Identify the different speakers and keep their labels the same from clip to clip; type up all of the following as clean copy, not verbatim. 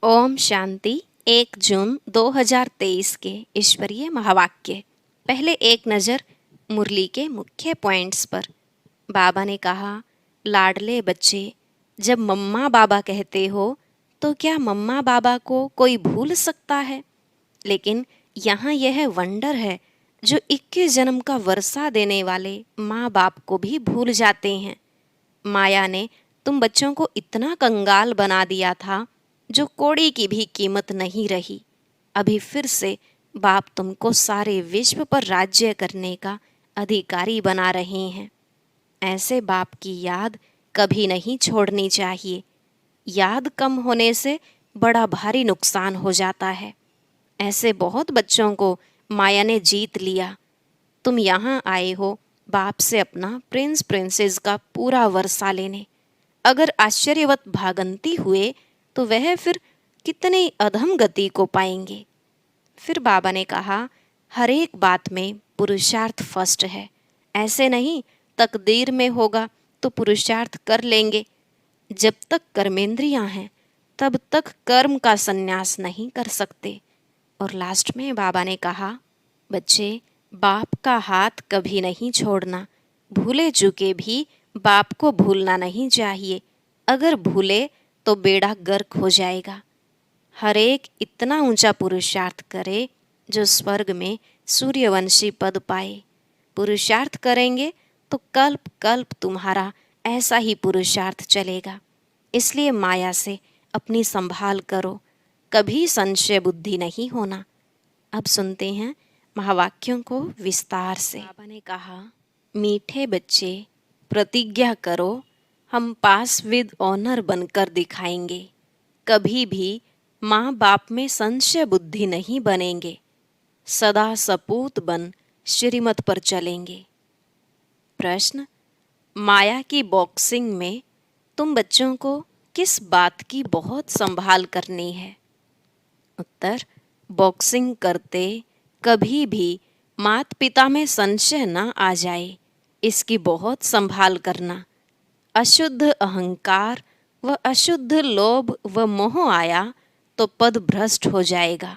Speaker 1: ओम शांति। 1 जून 2023 के ईश्वरीय महावाक्य। पहले एक नज़र मुरली के मुख्य पॉइंट्स पर। बाबा ने कहा, लाडले बच्चे, जब मम्मा बाबा कहते हो तो क्या मम्मा बाबा को कोई भूल सकता है? लेकिन यहाँ यह वंडर है जो 21 जन्म का वर्षा देने वाले माँ बाप को भी भूल जाते हैं। माया ने तुम बच्चों को इतना कंगाल बना दिया था जो कौड़ी की भी कीमत नहीं रही। अभी फिर से बाप तुमको सारे विश्व पर राज्य करने का अधिकारी बना रहे हैं। ऐसे बाप की याद कभी नहीं छोड़नी चाहिए। याद कम होने से बड़ा भारी नुकसान हो जाता है। ऐसे बहुत बच्चों को माया ने जीत लिया। तुम यहाँ आए हो बाप से अपना प्रिंस प्रिंसेस का पूरा वर्षा लेने। अगर आश्चर्यवत भागंती हुए तो वह फिर कितनी अधम गति को पाएंगे। फिर बाबा ने कहा, हर एक बात में पुरुषार्थ फर्स्ट है। ऐसे नहीं तकदीर में होगा तो पुरुषार्थ कर लेंगे। जब तक कर्मेंद्रियां हैं तब तक कर्म का संन्यास नहीं कर सकते। और लास्ट में बाबा ने कहा, बच्चे, बाप का हाथ कभी नहीं छोड़ना। भूले चुके भी बाप को भूलना नहीं चाहिए। अगर भूले तो बेड़ा गर्क हो जाएगा। हर एक इतना ऊंचा पुरुषार्थ करे जो स्वर्ग में सूर्यवंशी पद पाए। पुरुषार्थ करेंगे तो कल्प कल्प तुम्हारा ऐसा ही पुरुषार्थ चलेगा। इसलिए माया से अपनी संभाल करो, कभी संशय बुद्धि नहीं होना। अब सुनते हैं महावाक्यों को विस्तार से। बाबा ने कहा, मीठे बच्चे, प्रतिज्ञा करो, हम पास विद ऑनर बनकर दिखाएंगे। कभी भी माँ बाप में संशय बुद्धि नहीं बनेंगे। सदा सपूत बन श्रीमत पर चलेंगे। प्रश्न, माया की बॉक्सिंग में तुम बच्चों को किस बात की बहुत संभाल करनी है? उत्तर, बॉक्सिंग करते कभी भी मात पिता में संशय न आ जाए, इसकी बहुत संभाल करना। अशुद्ध अहंकार व अशुद्ध लोभ व मोह आया तो पद भ्रष्ट हो जाएगा।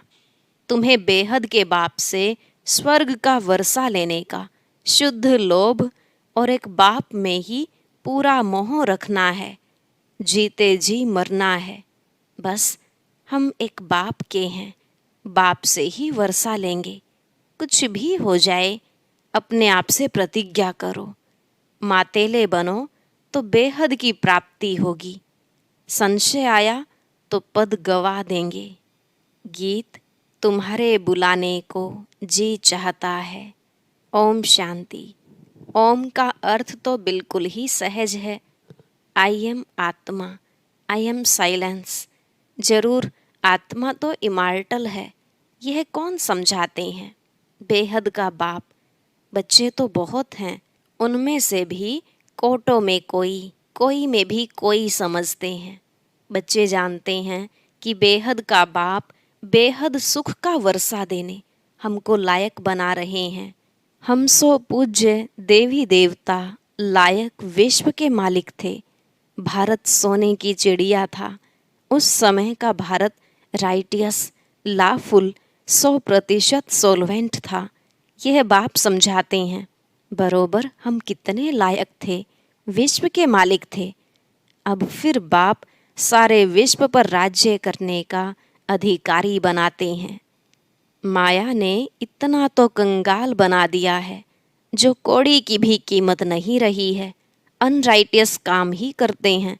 Speaker 1: तुम्हें बेहद के बाप से स्वर्ग का वर्षा लेने का शुद्ध लोभ और एक बाप में ही पूरा मोह रखना है। जीते जी मरना है। बस हम एक बाप के हैं, बाप से ही वर्षा लेंगे। कुछ भी हो जाए अपने आप से प्रतिज्ञा करो। मातेले बनो तो बेहद की प्राप्ति होगी। संशय आया तो पद गवा देंगे। गीत तुम्हारे बुलाने को जी चाहता है। ओम शांति। ओम का अर्थ तो बिल्कुल ही सहज है। आई एम आत्मा, आई एम साइलेंस। जरूर आत्मा तो इमॉर्टल है, यह कौन समझाते हैं? बेहद का बाप। बच्चे तो बहुत हैं, उनमें से भी कोटों में कोई, कोई में भी कोई समझते हैं। बच्चे जानते हैं कि बेहद का बाप बेहद सुख का वर्षा देने हमको लायक बना रहे हैं। हम सो पूज्य देवी देवता लायक विश्व के मालिक थे। भारत सोने की चिड़िया था। उस समय का भारत राइटियस, लाफुल, 100% सोलवेंट था। यह बाप समझाते हैं। बरोबर हम कितने लायक थे, विश्व के मालिक थे। अब फिर बाप सारे विश्व पर राज्य करने का अधिकारी बनाते हैं। माया ने इतना तो कंगाल बना दिया है जो कौड़ी की भी कीमत नहीं रही है। अनराइटियस काम ही करते हैं।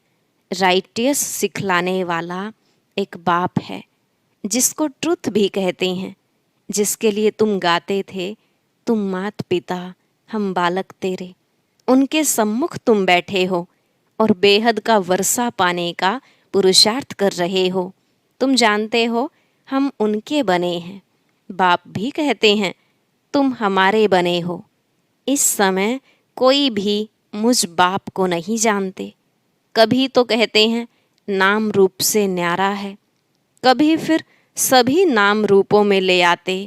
Speaker 1: राइटियस सिखलाने वाला एक बाप है जिसको ट्रुथ भी कहते हैं, जिसके लिए तुम गाते थे, तुम मात पिता हम बालक तेरे। उनके सम्मुख तुम बैठे हो और बेहद का वर्षा पाने का पुरुषार्थ कर रहे हो। तुम जानते हो हम उनके बने हैं। बाप भी कहते हैं तुम हमारे बने हो। इस समय कोई भी मुझ बाप को नहीं जानते। कभी तो कहते हैं नाम रूप से न्यारा है, कभी फिर सभी नाम रूपों में ले आते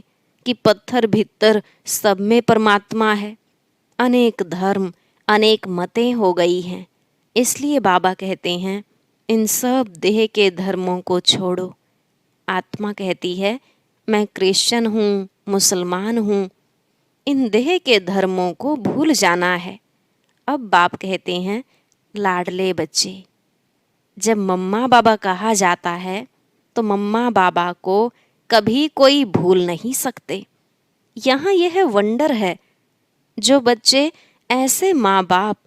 Speaker 1: कि पत्थर भीतर सब में परमात्मा है। अनेक धर्म, अनेक मतें हो गई हैं। इसलिए बाबा कहते हैं इन सब देह के धर्मों को छोड़ो, आत्मा कहती है मैं क्रिश्चियन हूँ, मुसलमान हूँ। इन देह के धर्मों को भूल जाना है। अब बाप कहते हैं लाडले बच्चे। जब मम्मा बाबा कहा जाता है तो मम्मा बाबा को कभी कोई भूल नहीं सकते। यहाँ यह वंडर है, जो बच्चे ऐसे माँ बाप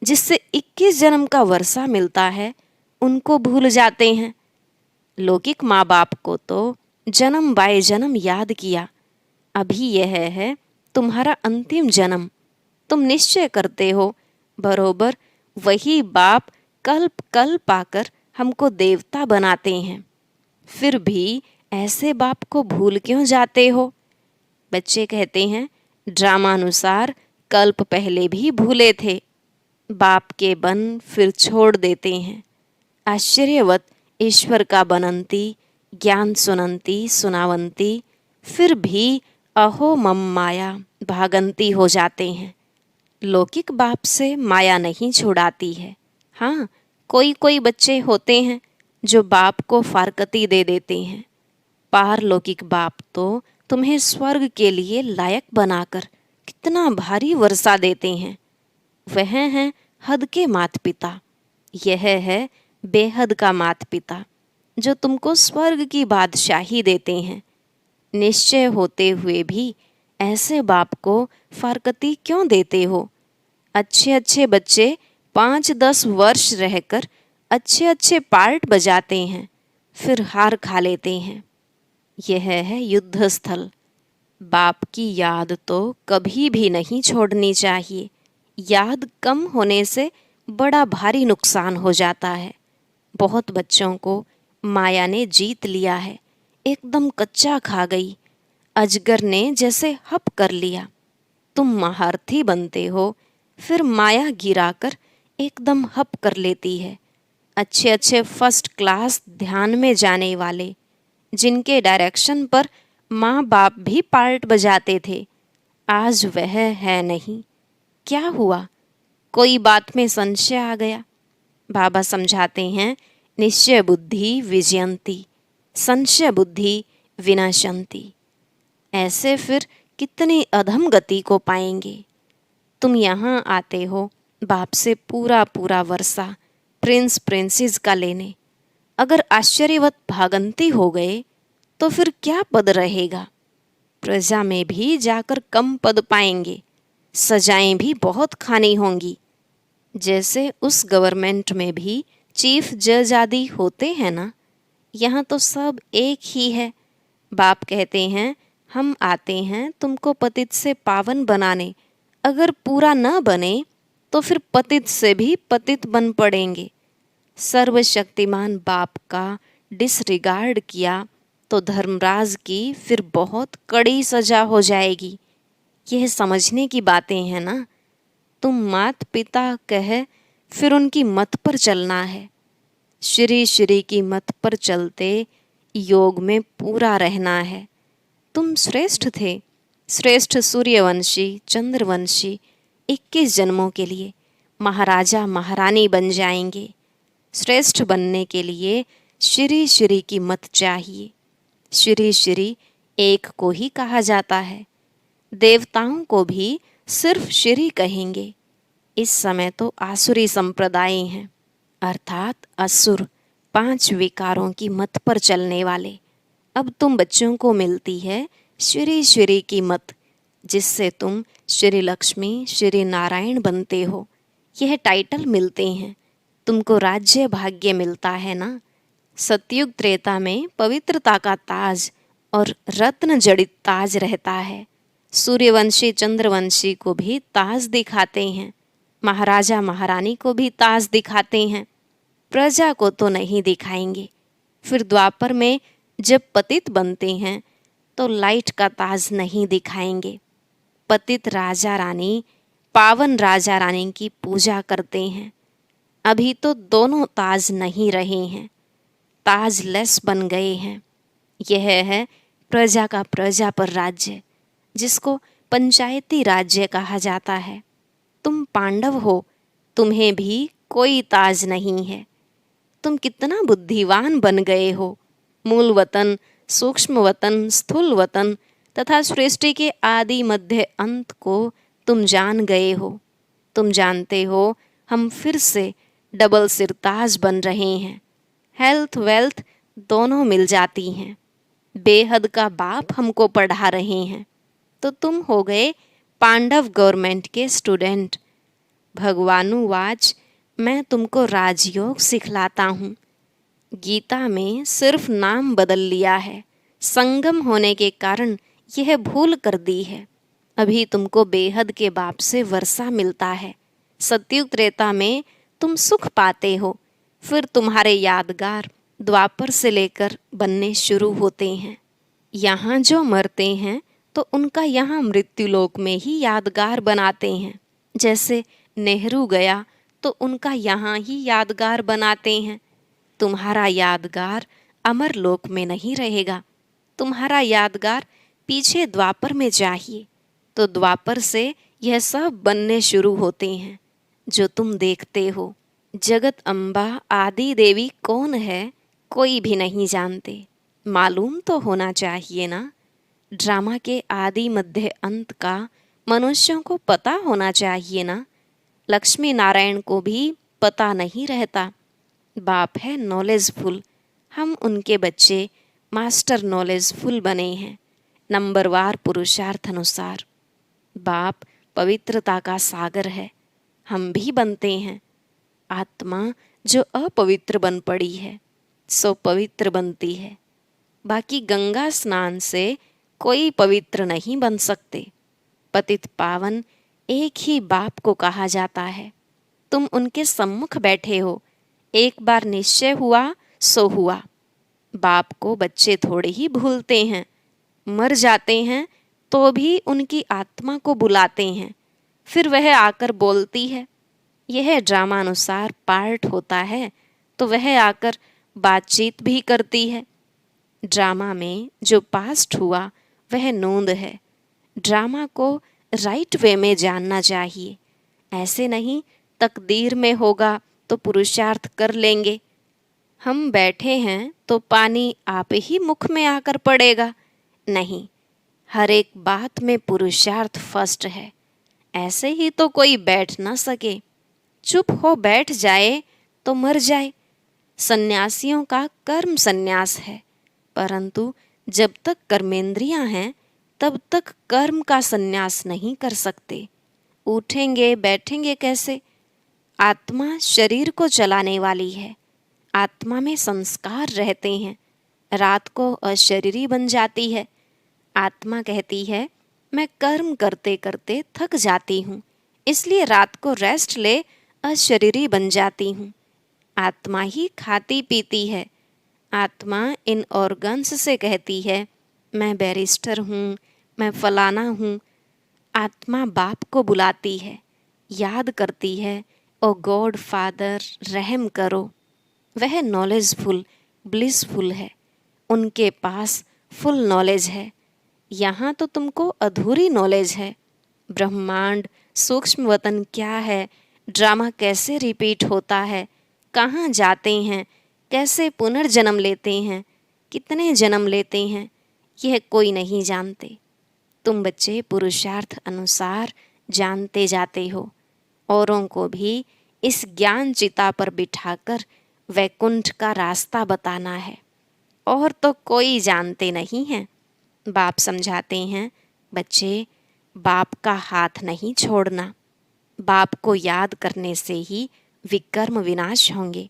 Speaker 1: जिससे 21 जन्म का वर्षा मिलता है उनको भूल जाते हैं। लौकिक माँ बाप को तो जन्म बाय जन्म याद किया। अभी यह है तुम्हारा अंतिम जन्म। तुम निश्चय करते हो बरोबर वही बाप कल्प कल्प आकर हमको देवता बनाते हैं। फिर भी ऐसे बाप को भूल क्यों जाते हो? बच्चे कहते हैं ड्रामानुसार कल्प पहले भी भूले थे। बाप के बन फिर छोड़ देते हैं। आश्चर्यवत ईश्वर का बनंती, ज्ञान सुनंती सुनावंती, फिर भी अहो मम माया भागंती हो जाते हैं। लौकिक बाप से माया नहीं छुड़ाती है। हाँ, कोई कोई बच्चे होते हैं जो बाप को फारकती दे देते हैं। पारलौकिक बाप तो तुम्हें स्वर्ग के लिए लायक बनाकर कितना भारी वर्षा देते हैं। वह हैं हद के माता पिता। यह है बेहद का माता पिता जो तुमको स्वर्ग की बादशाही देते हैं। निश्चय होते हुए भी ऐसे बाप को फारकती क्यों देते हो? अच्छे अच्छे बच्चे 5-10 वर्ष रहकर अच्छे अच्छे पार्ट बजाते हैं, फिर हार खा लेते हैं। यह है युद्ध स्थल। बाप की याद तो कभी भी नहीं छोड़नी चाहिए। याद कम होने से बड़ा भारी नुकसान हो जाता है। बहुत बच्चों को माया ने जीत लिया है, एकदम कच्चा खा गई। अजगर ने जैसे हप कर लिया। तुम महारथी बनते हो, फिर माया गिराकर एकदम हप कर लेती है। अच्छे अच्छे फर्स्ट क्लास ध्यान में जाने वाले, जिनके डायरेक्शन पर माँ बाप भी पार्ट बजाते थे, आज वह है नहीं। क्या हुआ? कोई बात में संशय आ गया? बाबा समझाते हैं निश्चय बुद्धि विजयंती, संशय बुद्धि विनाशंती। ऐसे फिर कितनी अधम गति को पाएंगे। तुम यहाँ आते हो बाप से पूरा पूरा वर्षा प्रिंस प्रिंसेस का लेने। अगर आश्चर्यवत भागंती हो गए तो फिर क्या पद रहेगा? प्रजा में भी जाकर कम पद पाएंगे। सजाएं भी बहुत खानी होंगी। जैसे उस गवर्नमेंट में भी चीफ जज आदि होते हैं ना, यहाँ तो सब एक ही है। बाप कहते हैं हम आते हैं तुमको पतित से पावन बनाने। अगर पूरा न बने तो फिर पतित से भी पतित बन पड़ेंगे। सर्वशक्तिमान बाप का डिसरिगार्ड किया तो धर्मराज की फिर बहुत कड़ी सजा हो जाएगी। यह समझने की बातें हैं ना। तुम मात पिता कह फिर उनकी मत पर चलना है। श्री श्री की मत पर चलते योग में पूरा रहना है। तुम श्रेष्ठ थे, श्रेष्ठ सूर्यवंशी चंद्रवंशी 21 जन्मों के लिए महाराजा महारानी बन जाएंगे। श्रेष्ठ बनने के लिए श्री श्री की मत चाहिए। श्री श्री एक को ही कहा जाता है। देवताओं को भी सिर्फ श्री कहेंगे। इस समय तो आसुरी संप्रदाय हैं, अर्थात असुर, 5 विकारों की मत पर चलने वाले। अब तुम बच्चों को मिलती है श्री श्री की मत, जिससे तुम श्री लक्ष्मी श्री नारायण बनते हो। यह टाइटल मिलते हैं, तुमको राज्य भाग्य मिलता है ना। सतयुग त्रेता में पवित्रता का ताज और रत्न जड़ित ताज रहता है। सूर्यवंशी चंद्रवंशी को भी ताज दिखाते हैं, महाराजा महारानी को भी ताज दिखाते हैं। प्रजा को तो नहीं दिखाएंगे। फिर द्वापर में जब पतित बनते हैं तो लाइट का ताज नहीं दिखाएंगे। पतित राजा रानी पावन राजा रानी की पूजा करते हैं। अभी तो दोनों ताज नहीं रहे हैं, ताजलेस बन गए हैं। यह है प्रजा का प्रजा पर राज्य, जिसको पंचायती राज्य कहा जाता है। तुम पांडव हो, तुम्हें भी कोई ताज नहीं है। तुम कितना बुद्धिवान बन गए हो। मूल वतन सूक्ष्म वतन, स्थूल वतन तथा सृष्टि के आदि मध्य अंत को तुम जान गए हो। तुम जानते हो हम फिर से डबल सिरताज बन रहे हैं। हेल्थ वेल्थ दोनों मिल जाती हैं। बेहद का बाप हमको पढ़ा रहे हैं। तो तुम हो गए पांडव गवर्नमेंट के स्टूडेंट। भगवानुवाच, मैं तुमको राजयोग सिखलाता हूँ। गीता में सिर्फ नाम बदल लिया है, संगम होने के कारण यह भूल कर दी है। अभी तुमको बेहद के बाप से वर्षा मिलता है। सतयुग त्रेता में तुम सुख पाते हो, फिर तुम्हारे यादगार द्वापर से लेकर बनने शुरू होते हैं। यहाँ जो मरते हैं तो उनका यहाँ मृत्युलोक में ही यादगार बनाते हैं। जैसे नेहरू गया तो उनका यहाँ ही यादगार बनाते हैं। तुम्हारा यादगार अमर लोक में नहीं रहेगा। तुम्हारा यादगार पीछे द्वापर में चाहिए। तो द्वापर से यह सब बनने शुरू होते हैं जो तुम देखते हो। जगत अम्बा आदि देवी कौन है, कोई भी नहीं जानते। मालूम तो होना चाहिए ना। ड्रामा के आदि मध्य अंत का मनुष्यों को पता होना चाहिए ना। लक्ष्मी नारायण को भी पता नहीं रहता। बाप है नॉलेजफुल, हम उनके बच्चे मास्टर नॉलेजफुल बने हैं, नंबरवार पुरुषार्थ अनुसार। बाप पवित्रता का सागर है, हम भी बनते हैं। आत्मा जो अपवित्र बन पड़ी है सो पवित्र बनती है। बाकी गंगा स्नान से कोई पवित्र नहीं बन सकते। पतित पावन एक ही बाप को कहा जाता है। तुम उनके सम्मुख बैठे हो, एक बार निश्चय हुआ सो हुआ। बाप को बच्चे थोड़े ही भूलते हैं, मर जाते हैं तो भी उनकी आत्मा को बुलाते हैं, फिर वह आकर बोलती है। यह ड्रामानुसार पार्ट होता है तो वह आकर बातचीत भी करती है। ड्रामा में जो पास्ट हुआ वह नोंद है। ड्रामा को राइट वे में जानना चाहिए। ऐसे नहीं तकदीर में होगा तो पुरुषार्थ कर लेंगे। हम बैठे हैं तो पानी आप ही मुख में आकर पड़ेगा। नहीं, हर एक बात में पुरुषार्थ फर्स्ट है। ऐसे ही तो कोई बैठ ना सके। चुप हो बैठ जाए तो मर जाए। सन्यासियों का कर्म सन्यास है, परंतु जब तक कर्मेंद्रियां हैं तब तक कर्म का सन्यास नहीं कर सकते। उठेंगे बैठेंगे कैसे? आत्मा शरीर को चलाने वाली है। आत्मा में संस्कार रहते हैं। रात को अशरीरी बन जाती है। आत्मा कहती है मैं कर्म करते करते थक जाती हूँ, इसलिए रात को रेस्ट ले अशरीरी बन जाती हूँ। आत्मा ही खाती पीती है। आत्मा इन ऑर्गन्स से कहती है मैं बैरिस्टर हूँ, मैं फलाना हूँ। आत्मा बाप को बुलाती है, याद करती है, ओ गॉड फादर रहम करो। वह नॉलेजफुल ब्लिसफुल है, उनके पास फुल नॉलेज है। यहाँ तो तुमको अधूरी नॉलेज है। ब्रह्मांड सूक्ष्म वतन क्या है, ड्रामा कैसे रिपीट होता है, कहाँ जाते हैं, कैसे पुनर्जन्म लेते हैं, कितने जन्म लेते हैं, यह कोई नहीं जानते। तुम बच्चे पुरुषार्थ अनुसार जानते जाते हो। औरों को भी इस ज्ञान चिता पर बिठाकर वैकुंठ का रास्ता बताना है। और तो कोई जानते नहीं है। बाप समझाते हैं बच्चे, बाप का हाथ नहीं छोड़ना। बाप को याद करने से ही विकर्म विनाश होंगे।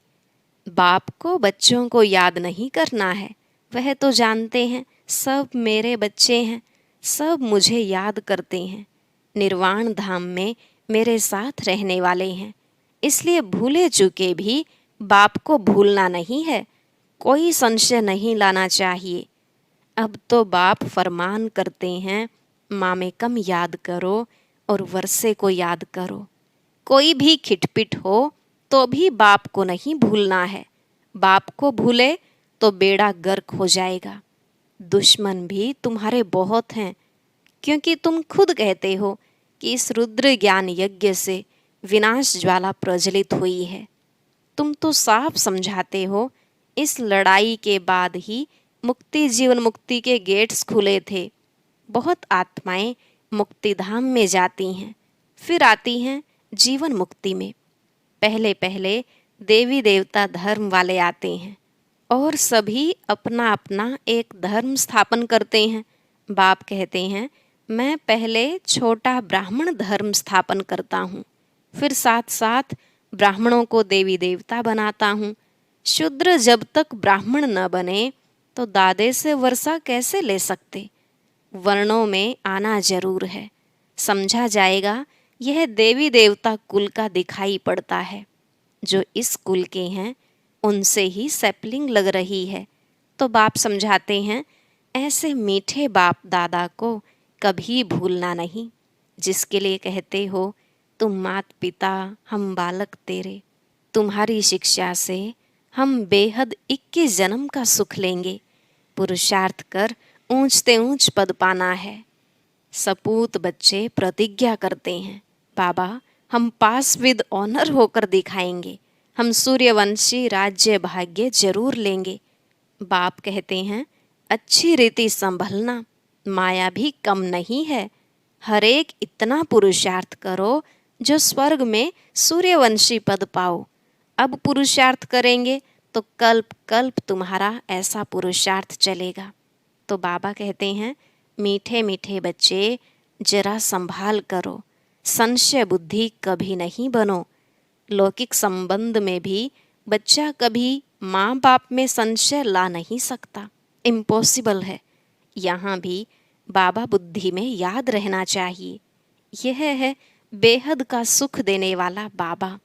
Speaker 1: बाप को बच्चों को याद नहीं करना है। वह तो जानते हैं सब मेरे बच्चे हैं, सब मुझे याद करते हैं, निर्वाण धाम में मेरे साथ रहने वाले हैं। इसलिए भूले चुके भी बाप को भूलना नहीं है। कोई संशय नहीं लाना चाहिए। अब तो बाप फरमान करते हैं मामेकम याद करो और वर्षे को याद करो। कोई भी खिटपिट हो तो भी बाप को नहीं भूलना है। बाप को भूले तो बेड़ा गर्क हो जाएगा। दुश्मन भी तुम्हारे बहुत हैं, क्योंकि तुम खुद कहते हो कि इस रुद्र ज्ञान यज्ञ से विनाश ज्वाला प्रज्वलित हुई है। तुम तो साफ समझाते हो इस लड़ाई के बाद ही मुक्ति जीवन मुक्ति के गेट्स खुले थे। बहुत आत्माएं मुक्ति धाम में जाती हैं, फिर आती हैं जीवन मुक्ति में। पहले पहले देवी देवता धर्म वाले आते हैं और सभी अपना अपना एक धर्म स्थापन करते हैं। बाप कहते हैं, मैं पहले छोटा ब्राह्मण धर्म स्थापन करता हूँ, फिर साथ साथ ब्राह्मणों को देवी देवता बनाता हूँ। शूद्र जब तक ब्राह्मण न बने तो दादे से वर्षा कैसे ले सकते। वर्णों में आना जरूर है, समझा जाएगा यह देवी देवता कुल का दिखाई पड़ता है। जो इस कुल के हैं उनसे ही सैपलिंग लग रही है। तो बाप समझाते हैं, ऐसे मीठे बाप दादा को कभी भूलना नहीं, जिसके लिए कहते हो तुम मात पिता हम बालक तेरे। तुम्हारी शिक्षा से हम बेहद 21 जन्म का सुख लेंगे। पुरुषार्थ कर ऊंचते ऊंच पद पाना है। सपूत बच्चे प्रतिज्ञा करते हैं, बाबा हम पास विद ऑनर होकर दिखाएंगे, हम सूर्यवंशी राज्य भाग्य जरूर लेंगे। बाप कहते हैं, अच्छी रीति संभलना, माया भी कम नहीं है। हर एक इतना पुरुषार्थ करो जो स्वर्ग में सूर्यवंशी पद पाओ। अब पुरुषार्थ करेंगे तो कल्प कल्प तुम्हारा ऐसा पुरुषार्थ चलेगा। तो बाबा कहते हैं, मीठे मीठे बच्चे जरा संभाल करो, संशय बुद्धि कभी नहीं बनो। लौकिक संबंध में भी बच्चा कभी माँ बाप में संशय ला नहीं सकता, इम्पॉसिबल है। यहाँ भी बाबा बुद्धि में याद रहना चाहिए, यह है बेहद का सुख देने वाला बाबा।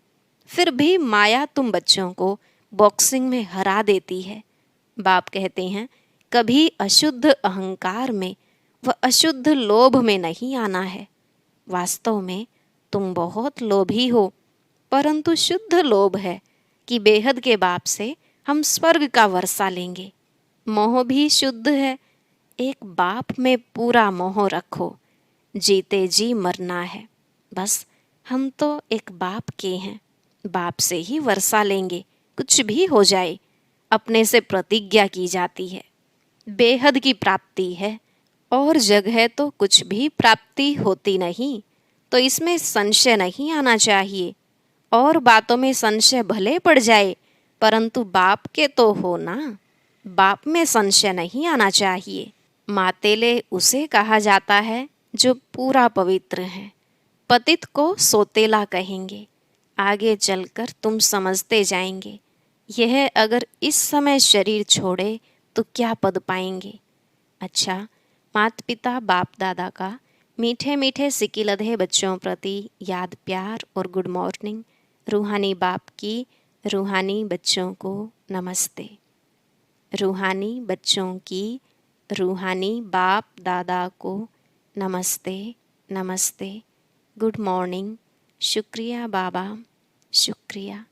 Speaker 1: फिर भी माया तुम बच्चों को बॉक्सिंग में हरा देती है। बाप कहते हैं, कभी अशुद्ध अहंकार में व अशुद्ध लोभ में नहीं आना है। वास्तव में तुम बहुत लोभी हो, परंतु शुद्ध लोभ है कि बेहद के बाप से हम स्वर्ग का वर्षा लेंगे। मोह भी शुद्ध है, एक बाप में पूरा मोह रखो, जीते जी मरना है। बस हम तो एक बाप के हैं, बाप से ही वर्षा लेंगे, कुछ भी हो जाए। अपने से प्रतिज्ञा की जाती है, बेहद की प्राप्ति है, और जगह तो कुछ भी प्राप्ति होती नहीं, तो इसमें संशय नहीं आना चाहिए। और बातों में संशय भले पड़ जाए, परंतु बाप के तो हो ना, बाप में संशय नहीं आना चाहिए। मातेले उसे कहा जाता है जो पूरा पवित्र है। पतित को सोतेला कहेंगे, आगे चलकर तुम समझते जाएंगे। यह अगर इस समय शरीर छोड़े तो क्या पद पाएंगे। अच्छा, माता पिता बाप दादा का मीठे मीठे सिकिलधे बच्चों प्रति याद प्यार और गुड मॉर्निंग। रूहानी बाप की रूहानी बच्चों को नमस्ते। रूहानी बच्चों की रूहानी बाप दादा को नमस्ते नमस्ते, गुड मॉर्निंग, शुक्रिया बाबा, शुक्रिया।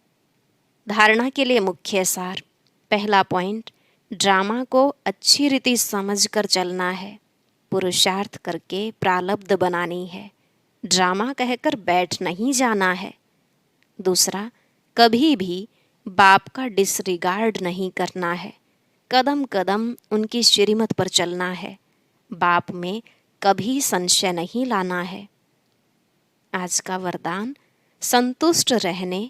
Speaker 1: धारणा के लिए मुख्य सार। पहला पॉइंट, ड्रामा को अच्छी रीति समझकर चलना है, पुरुषार्थ करके प्रारब्ध बनानी है, ड्रामा कहकर बैठ नहीं जाना है। दूसरा, कभी भी बाप का डिसरिगार्ड नहीं करना है, कदम कदम उनकी श्रीमत पर चलना है, बाप में कभी संशय नहीं लाना है। आज का वरदान, संतुष्ट रहने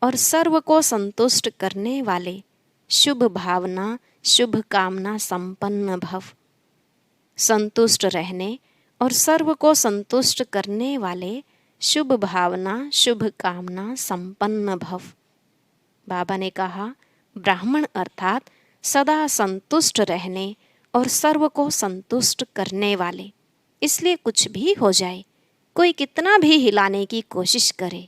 Speaker 1: और सर्व को संतुष्ट करने वाले शुभ भावना शुभ कामना संपन्न भव। संतुष्ट रहने और सर्व को संतुष्ट करने वाले शुभ भावना शुभ कामना संपन्न भव। बाबा ने कहा, ब्राह्मण अर्थात सदा संतुष्ट रहने और सर्व को संतुष्ट करने वाले। इसलिए कुछ भी हो जाए, कोई कितना भी हिलाने की कोशिश करे,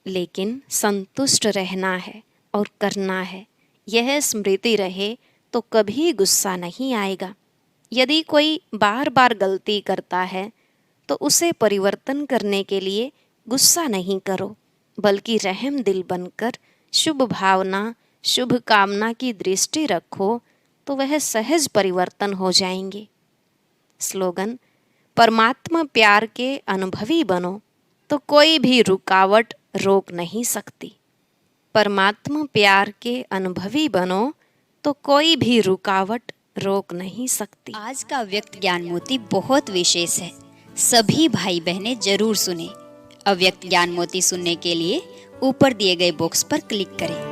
Speaker 1: लेकिन संतुष्ट रहना है और करना है। यह स्मृति रहे तो कभी गुस्सा नहीं आएगा। यदि कोई बार बार गलती करता है तो उसे परिवर्तन करने के लिए गुस्सा नहीं करो, बल्कि रहम दिल बनकर शुभ भावना शुभ कामना की दृष्टि रखो, तो वह सहज परिवर्तन हो जाएंगे। स्लोगन, परमात्मा प्यार के अनुभवी बनो तो कोई भी रुकावट रोक नहीं सकती। परमात्मा प्यार के अनुभवी बनो तो कोई भी रुकावट रोक नहीं सकती।
Speaker 2: आज का अव्यक्त ज्ञान मोती बहुत विशेष है, सभी भाई बहनें जरूर सुने। अव्यक्त ज्ञान मोती सुनने के लिए ऊपर दिए गए बॉक्स पर क्लिक करें।